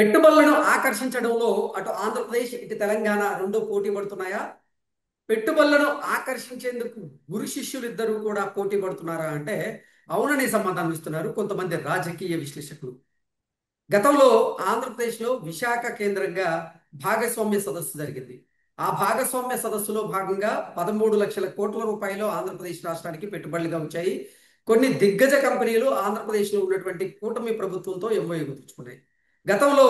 పెట్టుబడులను ఆకర్షించడంలో అటు ఆంధ్రప్రదేశ్ ఇటు తెలంగాణ రెండు పోటీ పడుతున్నాయా? పెట్టుబడులను ఆకర్షించేందుకు గురు శిష్యులు ఇద్దరు కూడా పోటీ పడుతున్నారా అంటే అవుననే సమాధానం ఇస్తున్నారు కొంతమంది రాజకీయ విశ్లేషకులు. గతంలో ఆంధ్రప్రదేశ్లో విశాఖ కేంద్రంగా భాగస్వామ్య సదస్సు జరిగింది. ఆ భాగస్వామ్య సదస్సులో భాగంగా 13 లక్షల కోట్ల రూపాయలు ఆంధ్రప్రదేశ్ రాష్ట్రానికి పెట్టుబడులుగా వచ్చాయి. కొన్ని దిగ్గజ కంపెనీలు ఆంధ్రప్రదేశ్లో ఉన్నటువంటి కూటమి ప్రభుత్వంతో ఎంఓయూ కుదుర్చుకున్నాయి. గతంలో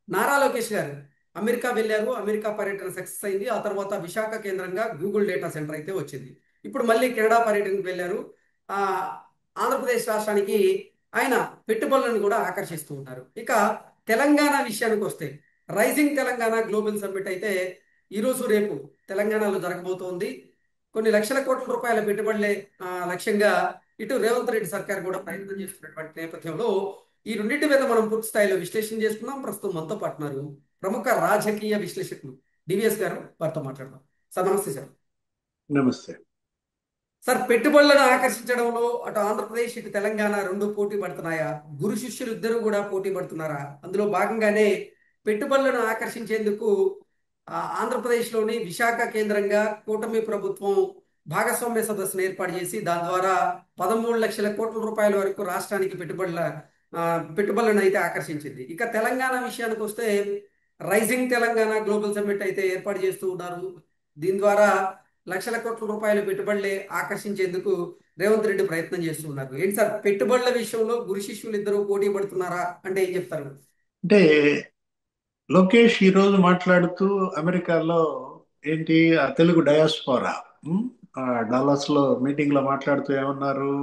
నారా లోకేష్ గారు అమెరికా వెళ్ళారు. అమెరికా పర్యటన సక్సెస్ అయింది. ఆ తర్వాత విశాఖ కేంద్రంగా గూగుల్ డేటా సెంటర్ అయితే వచ్చింది. ఇప్పుడు మళ్ళీ కెనడా పర్యటనకు వెళ్ళారు. ఆ ఆంధ్రప్రదేశ్ రాష్ట్రానికి ఆయన పెట్టుబడులను కూడా ఆకర్షిస్తూ ఉంటారు. ఇక తెలంగాణ విషయానికి వస్తే రైజింగ్ తెలంగాణ గ్లోబల్ సమ్మిట్ అయితే ఈరోజు రేపు తెలంగాణలో జరగబోతోంది. కొన్ని లక్షల కోట్ల రూపాయల పెట్టుబడులే లక్ష్యంగా ఇటు రేవంత్ రెడ్డి సర్కార్ కూడా ప్రయత్నం చేస్తున్నటువంటి నేపథ్యంలో ఈ రెండింటి మీద మనం పూర్తి స్థాయిలో విశ్లేషణ చేసుకున్నాం. ప్రస్తుతం మనతో పాటున్నారు ప్రముఖ రాజకీయ విశ్లేషకులు డివిఎస్ గారు. వారితో మాట్లాడదాం. సార్ నమస్తే సార్. నమస్తే. సార్, పెట్టుబడులను ఆకర్షించడంలో అటు ఆంధ్రప్రదేశ్ ఇటు తెలంగాణ రెండు పోటీ పడుతున్నాయా? గురు శిష్యులు ఇద్దరు కూడా పోటీ పడుతున్నారా? అందులో భాగంగానే పెట్టుబడులను ఆకర్షించేందుకు ఆంధ్రప్రదేశ్లోని విశాఖ కేంద్రంగా కూటమి ప్రభుత్వం భాగస్వామ్య సదస్సును ఏర్పాటు చేసి దాని ద్వారా 13 లక్షల కోట్ల రూపాయల వరకు రాష్ట్రానికి పెట్టుబడులను అయితే ఆకర్షించింది. ఇక తెలంగాణ విషయానికి వస్తే రైజింగ్ తెలంగాణ గ్లోబల్ సమ్మిట్ అయితే ఏర్పాటు చేస్తూ ఉన్నారు. దీని ద్వారా లక్షల కోట్ల రూపాయల పెట్టుబడులే ఆకర్షించేందుకు రేవంత్ రెడ్డి ప్రయత్నం చేస్తూ ఉన్నారు. ఏంటి సార్, పెట్టుబడుల విషయంలో గురు శిష్యులు ఇద్దరు పోటీ పడుతున్నారా అంటే ఏం చెప్తారు? అంటే లోకేష్ ఈరోజు మాట్లాడుతూ అమెరికాలో ఏంటి ఆ తెలుగు డయాస్పోరా ఉమ్, ఆ డాలస్ లో మీటింగ్ లో మాట్లాడుతూ ఏమన్నారు?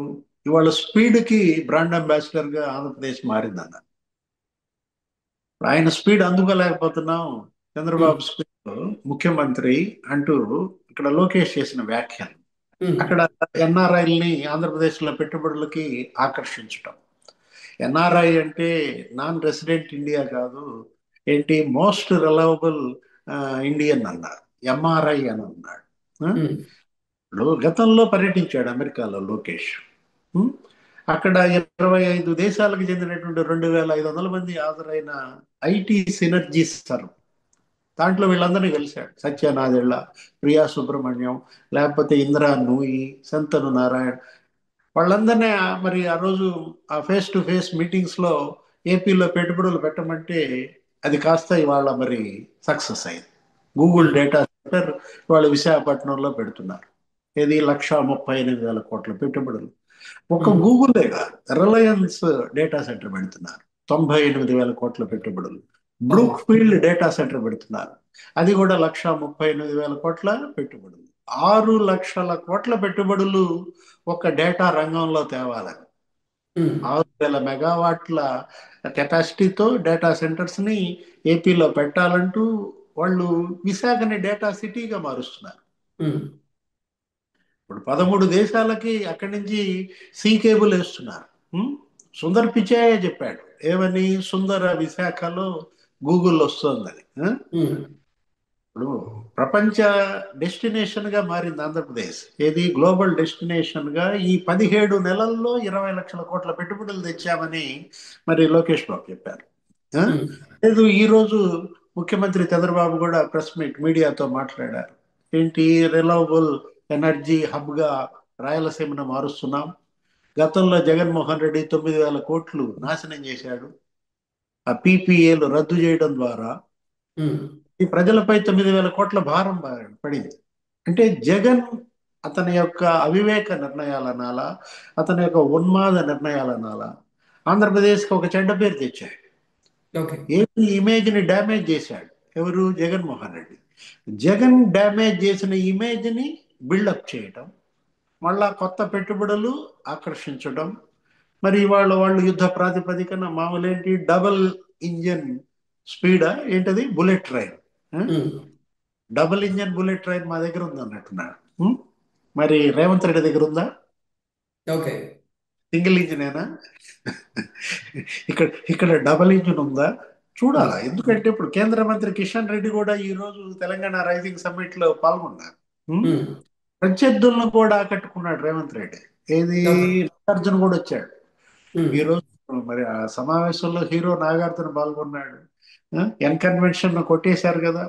ఇవాళ స్పీడ్ కి బ్రాండ్ అంబాసిడర్ గా ఆంధ్రప్రదేశ్ మారిందన్న. ఆయన స్పీడ్ అందుకోలేకపోతున్నాం. ఉమ్, చంద్రబాబు స్పీడ్ ముఖ్యమంత్రి అంటూ ఇక్కడ లోకేష్ చేసిన వ్యాఖ్యలు. ఉమ్, అక్కడ ఎన్ఆర్ఐల్ని ఆంధ్రప్రదేశ్ లో పెట్టుబడులకి ఆకర్షించటం. ఎన్ఆర్ఐ అంటే నాన్ రెసిడెంట్ ఇండియా కాదు, ఏంటి మోస్ట్ రిలవబుల్ ఇండియన్ అన్నారు. ఎంఆర్ఐ అని అన్నాడు. ఆ? ఉమ్, ఇప్పుడు గతంలో పర్యటించాడు అమెరికాలో లోకేష్. ఉం? అక్కడ 25 దేశాలకు చెందినటువంటి 2500 మంది హాజరైన ఐటీ సినర్జీస్ సార్. దాంట్లో వీళ్ళందరినీ కలిశాడు. సత్యనాదెళ్ళ, ప్రియా సుబ్రహ్మణ్యం, లేకపోతే ఇందిరా నూయి, సంతను నారాయణ, వాళ్ళందరినీ మరి ఆ రోజు ఆ ఫేస్ టు ఫేస్ మీటింగ్స్ లో ఏపీలో పెట్టుబడులు పెట్టమంటే అది కాస్త ఇవాళ మరి సక్సెస్ అయింది. గూగుల్ ఉమ్, డేటా సెంటర్ వాళ్ళు విశాఖపట్నంలో పెడుతున్నారు. ఇది 1,38,000 కోట్ల పెట్టుబడులు. ఒక ఉమ్, గూగులే కాదు, రిలయన్స్ డేటా సెంటర్ పెడుతున్నారు, 98,000 కోట్ల పెట్టుబడులు. ఓహో, బ్రూక్ ఫీల్డ్ డేటా సెంటర్ పెడుతున్నారు, అది కూడా 1,38,000 కోట్ల పెట్టుబడులు. 6 లక్షల కోట్ల పెట్టుబడులు ఒక డేటా రంగంలో తేవాలని. ఉమ్, 6,000 మెగావాట్ల కెపాసిటీతో డేటా సెంటర్స్ ని ఏపీలో పెట్టాలంటూ వాళ్ళు విశాఖని డేటా సిటీగా మారుస్తున్నారు. ఉమ్, ఇప్పుడు 13 దేశాలకి అక్కడి నుంచి సీ కేబుల్ వేస్తున్నారు. ఉం? సుందర్ పిచాయే చెప్పాడు ఏమని, సుందర విశాఖలో గూగుల్ వస్తోందని. ఉమ్, ఇప్పుడు ప్రపంచ డెస్టినేషన్ గా మారింది ఆంధ్రప్రదేశ్. ఏది గ్లోబల్ డెస్టినేషన్ గా ఈ 17 నెలల్లో 20 లక్షల కోట్ల పెట్టుబడులు తెచ్చామని మరి లోకేష్ బాబు చెప్పారు. ఆ? ఉమ్, లేదు, ఈ రోజు ముఖ్యమంత్రి చంద్రబాబు కూడా ప్రెస్ మీట్ మీడియాతో మాట్లాడారు. ఏంటి, రిలవబుల్ ఎనర్జీ హబ్ గా రాయలసీమను మారుస్తున్నాం. గతంలో జగన్మోహన్ రెడ్డి 9,000 కోట్లు నాశనం చేశాడు ఆ పీపీఏలు రద్దు చేయడం ద్వారా. ఉమ్, ఈ ప్రజలపై 9,000 కోట్ల భారం పడింది. అంటే జగన్ అతని యొక్క అవివేక నిర్ణయాలనాలా, అతని యొక్క ఉన్మాద నిర్ణయాలనాలా ఆంధ్రప్రదేశ్కి ఒక చెడ్డ పేరు తెచ్చాయి. ఓకే, ఏపీ ఇమేజ్ ని డ్యామేజ్ చేశాడు ఎవరు? జగన్మోహన్ రెడ్డి. జగన్ డ్యామేజ్ చేసిన ఇమేజ్ ని బిల్డప్ చేయటం, మళ్ళా కొత్త పెట్టుబడులు ఆకర్షించడం. మరి ఇవాళ వాళ్ళు యుద్ధ ప్రాతిపదికన మామూలేంటి, డబుల్ ఇంజన్ స్పీడా ఏంటది, bullet train. Um, double engine bullet train మా దగ్గర ఉంది అన్నట్టున్నాడు. మరి రేవంత్ రెడ్డి దగ్గర ఉందా? ఓకే, సింగిల్ ఇంజినేనా? ఇక్కడ ఇక్కడ డబుల్ ఇంజిన్ ఉందా? ఉమ్, చూడాలా. ఎందుకంటే ఇప్పుడు కేంద్ర మంత్రి కిషన్ రెడ్డి కూడా ఈ రోజు తెలంగాణ రైజింగ్ సమ్మిట్ లో పాల్గొన్నారు. ఉం? ఉమ్, ప్రత్యర్థులను కూడా ఆకట్టుకున్నాడు రేవంత్ రెడ్డి. ఏది, ఓకే, నాగార్జున కూడా వచ్చాడు ఉమ్, ఈ రోజు. మరి ఆ సమావేశంలో హీరో నాగార్జున పాల్గొన్నాడు. ఎన్ కన్వెన్షన్ కొట్టేశారు కదా.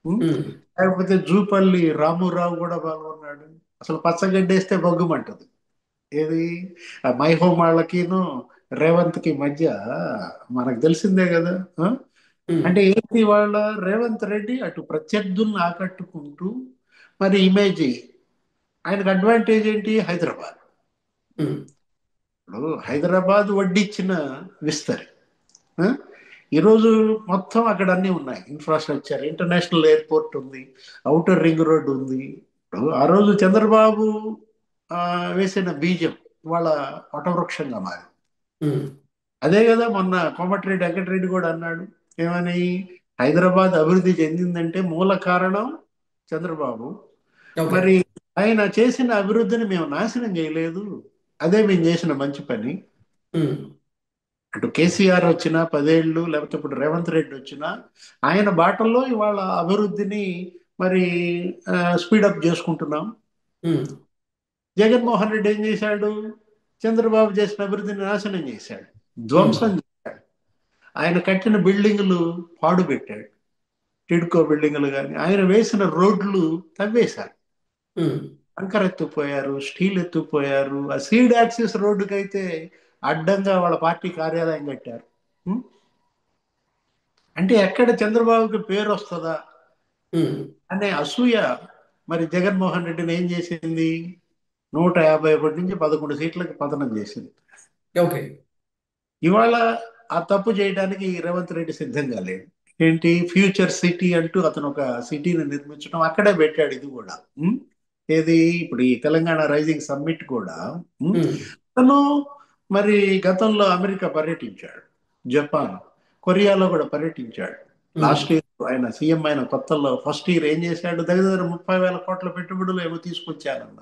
ఉం? ఉమ్, లేకపోతే జూపల్లి రామురావు కూడా పాల్గొన్నాడు. అసలు పచ్చగడ్డేస్తే బగ్గుమంటది. ఏది ఆ మై హోమ్ వాళ్ళకిను రేవంత్ కి మధ్య మనకు తెలిసిందే కదా. ఆ? ఉమ్, అంటే ఏంటి వాళ్ళ రేవంత్ రెడ్డి అటు ప్రత్యర్థుల్ని ఆకట్టుకుంటూ మరి ఇమేజ్ ఆయనకు అడ్వాంటేజ్ ఏంటి హైదరాబాద్. ఉమ్, ఇప్పుడు హైదరాబాద్ వడ్డిచ్చిన విస్తరి. ఆ? ఈరోజు మొత్తం అక్కడ అన్నీ ఉన్నాయి. ఇన్ఫ్రాస్ట్రక్చర్, ఇంటర్నేషనల్ ఎయిర్పోర్ట్ ఉంది, ఔటర్ రింగ్ రోడ్ ఉంది. ఇప్పుడు ఆ రోజు చంద్రబాబు ఆ, వేసిన బీజం వాళ్ళ వటవృక్షంగా మారి. ఉమ్. అదే కదా మొన్న కోమటిరెడ్డి వెంకటరెడ్డి కూడా అన్నాడు. ఏమని? హైదరాబాద్ అభివృద్ధి చెందిందంటే మూల కారణం చంద్రబాబు. ఓకే. మరి ఆయన చేసిన అభివృద్ధిని మేము నాశనం చేయలేదు, అదే మేము చేసిన మంచి పని. ఉమ్, అటు కేసీఆర్ వచ్చినా 10 ఏళ్ళు, లేకపోతే ఇప్పుడు రేవంత్ రెడ్డి వచ్చినా ఆయన బాటల్లో ఇవాళ అభివృద్ధిని మరి స్పీడప్ చేసుకుంటున్నాం. ఉమ్, జగన్మోహన్ రెడ్డి ఏం చేశాడు? చంద్రబాబు చేసిన అభివృద్ధిని నాశనం చేశాడు, ఉమ్, ధ్వంసం చేశాడు. ఆయన కట్టిన బిల్డింగులు పాడు పెట్టాడు, టిడ్కో బిల్డింగులు కానీ. ఆయన వేసిన రోడ్లు తవ్వేశారు, ఉమ్, కంకర ఎత్తుకుపోయారు, స్టీల్ ఎత్తుకుపోయారు. ఆ సీడ్ యాక్సిస్ రోడ్డుకైతే అడ్డంగా వాళ్ళ పార్టీ కార్యాలయం కట్టారు. ఉం? అంటే ఎక్కడ చంద్రబాబుకి పేరు వస్తుందా ఉమ్. అనే అసూయ మరి జగన్మోహన్ రెడ్డిని ఏం చేసింది? 151 నుంచి 11 సీట్లకు పతనం చేసింది. ఓకే. ఇవాళ ఆ తప్పు చేయడానికి రేవంత్ రెడ్డి సిద్ధంగా లేడు. ఏంటి ఫ్యూచర్ సిటీ అంటూ అతను ఒక సిటీని నిర్మించడం అక్కడే పెట్టాడు. ఇది కూడా ఏది ఇప్పుడు ఈ తెలంగాణ రైజింగ్ సమ్మిట్ కూడా ఉం? ఉమ్, అతను మరి గతంలో అమెరికా పర్యటించాడు, జపాన్, కొరియాలో కూడా పర్యటించాడు. ఉమ్, లాస్ట్ ఇయర్ ఆయన సీఎం అయిన కొత్తలో ఫస్ట్ ఇయర్ ఏం చేశాడు? దగ్గర దగ్గర 30,000 కోట్ల పెట్టుబడులు ఏమో తీసుకొచ్చారన్న.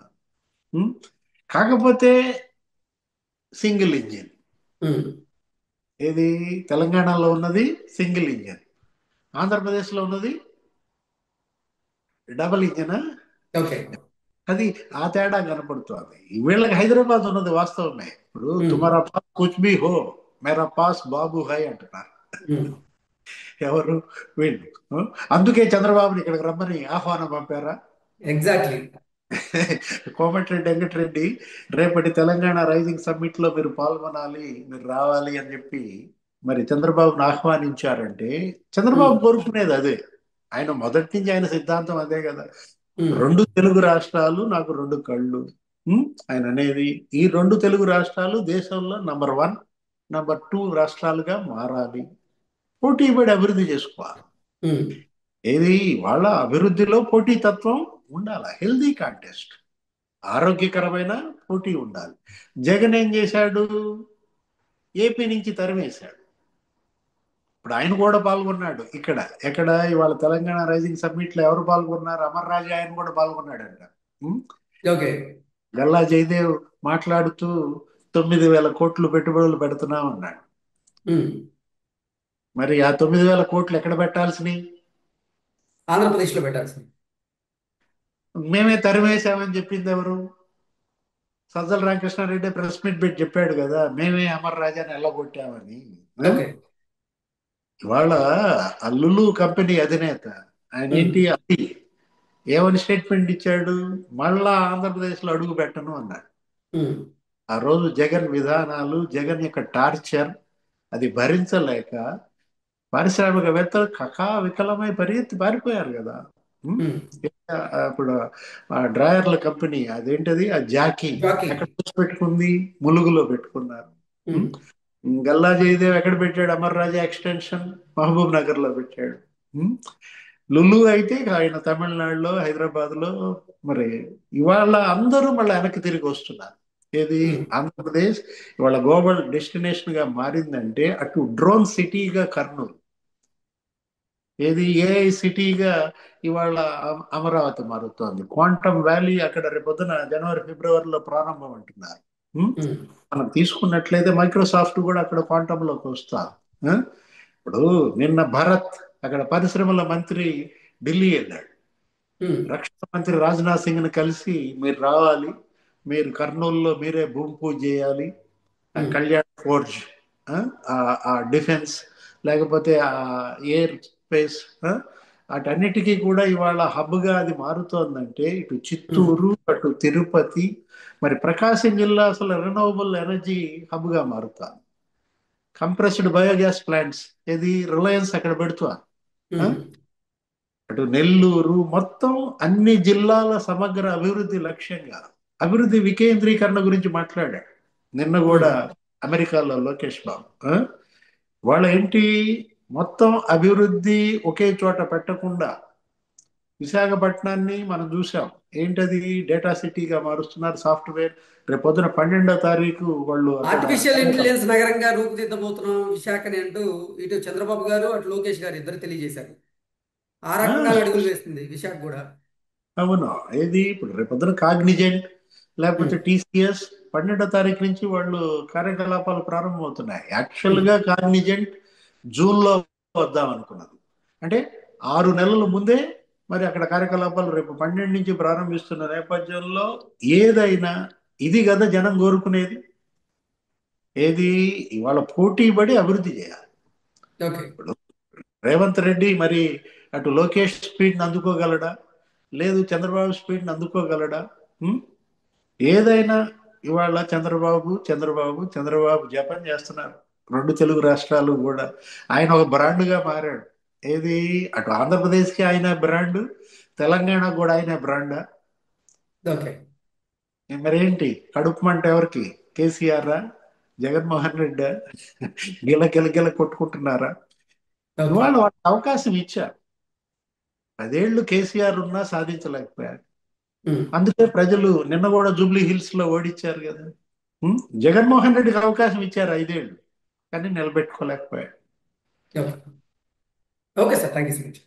ఉం? కాకపోతే సింగిల్ ఇంజిన్. ఉమ్. ఏది తెలంగాణలో ఉన్నది సింగిల్ ఇంజిన్, ఆంధ్రప్రదేశ్లో ఉన్నది డబల్ ఇంజిన్. ఓకే. అది ఆ తేడా కనపడుతుంది. వీళ్ళకి హైదరాబాద్ ఉన్నది వాస్తవమే. ఇప్పుడు ఉమ్, తుమారా పాస్ కుచ్ భీ హో, మేరా పాస్ బాబు హై అంటున్నారు. ఉమ్. ఎవరు? వీళ్ళు. అందుకే చంద్రబాబుని ఇక్కడికి రమ్మని ఆహ్వానం పంపారా? ఎగ్జాక్ట్లీ. కోమటిరెడ్డి వెంకటరెడ్డి రేపటి తెలంగాణ రైజింగ్ సమ్మిట్ లో మీరు పాల్గొనాలి, మీరు రావాలి అని చెప్పి మరి చంద్రబాబును ఆహ్వానించారంటే చంద్రబాబు ఉమ్, కోరుకునేది అదే. ఆయన మొదటి నుంచి ఆయన సిద్ధాంతం అదే కదా. ఉమ్, 2 తెలుగు రాష్ట్రాలు నాకు 2 కళ్ళు. ఆయన అనేది ఈ 2 తెలుగు రాష్ట్రాలు దేశంలో నంబర్ 1, నంబర్ 2 రాష్ట్రాలుగా మారాలి, పోటీ పడి అభివృద్ధి చేసుకోవాలి. ఉమ్, ఏది వాళ్ళ అభివృద్ధిలో పోటీతత్వం ఉండాలి, హెల్దీ కాంటెస్ట్, ఆరోగ్యకరమైన పోటీ ఉండాలి. జగన్ ఏం చేశాడు? ఏపీ నుంచి తరిమేశాడు. ఇప్పుడు ఆయన కూడా పాల్గొన్నాడు ఇక్కడ. ఎక్కడ ఇవాళ తెలంగాణ రైజింగ్ సమ్మిట్ లో ఎవరు పాల్గొన్నారు? అమర్ రాజా ఆయన కూడా పాల్గొన్నాడంట. ఉం? ఓకే. గల్లా జయదేవ్ మాట్లాడుతూ 9,000 కోట్లు పెట్టుబడులు పెడుతున్నాం అన్నాడు. ఉమ్. మరి ఆ 9,000 కోట్లు ఎక్కడ పెట్టాల్సినవి? ఆంధ్రప్రదేశ్లో పెట్టాల్సింది. మేమే తరిమేశామని చెప్పింది ఎవరు? సజ్జల రామకృష్ణారెడ్డి ప్రెస్ మీట్ పెట్టి చెప్పాడు కదా, మేమే అమర్ రాజాని ఎల్లగొట్టామని. ఆ? ఓకే. ఇవాళ ఆ లులు కంపెనీ అధినేత ఆయన ఉమ్, ఏంటి అది ఏమని స్టేట్మెంట్ ఇచ్చాడు? మళ్ళా ఆంధ్రప్రదేశ్ లో అడుగు పెట్టను అన్నాడు. ఉమ్, ఆ రోజు జగన్ విధానాలు, జగన్ యొక్క టార్చర్ అది భరించలేక పారిశ్రామికవేత్తలు కకా వికలమై పరిగెత్తి పారిపోయారు కదా. ఉం? ఉమ్. ఇప్పుడు ఆ డ్రాయర్ల కంపెనీ అదేంటది ఆ జాకీ జాకీ. ఎక్కడ పెట్టుకుంది? ములుగులో పెట్టుకున్నారు. ఉం? ఉమ్, గల్లా జయదేవ్ ఎక్కడ పెట్టాడు? అమర్ రాజా ఎక్స్టెన్షన్ మహబూబ్ నగర్ లో పెట్టాడు. ఉం? లులు అయితే ఇక ఆయన తమిళనాడులో, హైదరాబాద్ లో. మరి ఇవాళ అందరూ మళ్ళీ వెనక్కి తిరిగి వస్తున్నారు. ఏది ఉమ్, ఆంధ్రప్రదేశ్ ఇవాళ గ్లోబల్ డెస్టినేషన్ గా మారిందంటే అటు డ్రోన్ సిటీగా కర్నూలు, ఏది ఏఐ సిటీగా ఇవాళ అమరావతి మారుతోంది. క్వాంటమ్ వ్యాలీ అక్కడ రేపొద్దున జనవరి ఫిబ్రవరిలో ప్రారంభం అంటున్నారు. ఉం? ఉమ్, మనం తీసుకున్నట్లయితే మైక్రోసాఫ్ట్ కూడా అక్కడ క్వాంటమ్ లోకి వస్తా. ఆ? ఇప్పుడు నిన్న భరత్ అక్కడ పరిశ్రమల మంత్రి ఢిల్లీ వెళ్ళాడు. ఉమ్, రక్షణ మంత్రి రాజ్నాథ్ సింగ్ ని కలిసి మీరు రావాలి, మీరు కర్నూలులో మీరే భూమి పూజ చేయాలి, ఆ ఉమ్, కళ్యాణ్ ఫోర్జ్ ఆ డిఫెన్స్, లేకపోతే ఆ ఎయిర్ స్పేస్, అటన్నిటికీ కూడా ఇవాళ హబ్గా అది మారుతోందంటే ఇటు ఉమ్, చిత్తూరు, అటు తిరుపతి, మరి ప్రకాశం జిల్లా అసలు రెన్యూవబుల్ ఎనర్జీ హబ్గా మారుతాం. కంప్రెస్డ్ బయోగ్యాస్ ప్లాంట్స్, ఇది రిలయన్స్ అక్కడ పెడుతా. ఉమ్, అటు నెల్లూరు, మొత్తం అన్ని జిల్లాల సమగ్ర అభివృద్ధి లక్ష్యంగా అభివృద్ధి వికేంద్రీకరణ గురించి మాట్లాడాడు నిన్న కూడా ఉమ్. అమెరికాలో లోకేష్ బాబు. వాళ్ళ ఏంటి, మొత్తం అభివృద్ధి ఒకే చోట పెట్టకుండా విశాఖపట్నాన్ని మనం చూసాం. ఏంటది, డేటా సిటీగా మారుస్తున్నారు, సాఫ్ట్వేర్. రేపు పొద్దున 12వ తారీఖు వాళ్ళు అక్కడ ఆర్టిఫిషియల్ ఇంటెలిజెన్స్ నగరంగా రూపుదిద్దబోతున్నాం విశాఖని అంటూ ఇటు చంద్రబాబు గారు అటు లోకేష్ గారు ఇద్దరు తెలియజేశారు. ఆ రకంగా ఆ, అడుగులు వేస్తుంది విశాఖ కూడా. అవును. ఏది ఇప్పుడు రేపొద్దున కాగ్నిజెంట్ లేకపోతే ఉమ్, టీసీఎస్ 12వ తారీఖు నుంచి వాళ్ళు కార్యకలాపాలు ప్రారంభమవుతున్నాయి. ఉమ్, యాక్చువల్గా కాగ్నిజెంట్ జూన్లో వద్దాం అనుకున్నది. అంటే 6 నెలల ముందే మరి అక్కడ కార్యకలాపాలు రేపు 12 నుంచి ప్రారంభిస్తున్న నేపథ్యంలో ఏదైనా ఇది కదా జనం కోరుకునేది. ఏది, ఇవాళ పోటీ పడి అభివృద్ధి చేయాలి. ఓకే. ఇప్పుడు రేవంత్ రెడ్డి మరి అటు లోకేష్ స్పీడ్ని అందుకోగలడా, లేదు చంద్రబాబు స్పీడ్ని అందుకోగలడా? ఉం? ఏదైనా ఇవాళ చంద్రబాబు చంద్రబాబు చంద్రబాబు జపం చేస్తున్నారు రెండు తెలుగు రాష్ట్రాలు కూడా. ఆయన ఒక బ్రాండ్గా మారాడు. ఏది, అటు ఆంధ్రప్రదేశ్కి ఆయన బ్రాండ్, తెలంగాణ కూడా ఆయన బ్రాండా? ఓకే. మరేంటి, కడుపు మంట ఎవరికి, కేసీఆర్ జగన్మోహన్ రెడ్డి గిల గిల గిల కొట్టుకుంటున్నారా? ఓకే. ఇవాళ వాళ్ళకి అవకాశం ఇచ్చారు. 10 ఏళ్ళు కేసీఆర్ ఉన్నా సాధించలేకపోయారు. ఉమ్, అందుకే ప్రజలు నిన్న కూడా జూబ్లీ హిల్స్ లో ఓడిచ్చారు కదా. ఉం? జగన్మోహన్ రెడ్డికి అవకాశం ఇచ్చారు 5 ఏళ్ళు, కానీ నిలబెట్టుకోలేకపోయారు. Okay. Okay sir, thank you so much.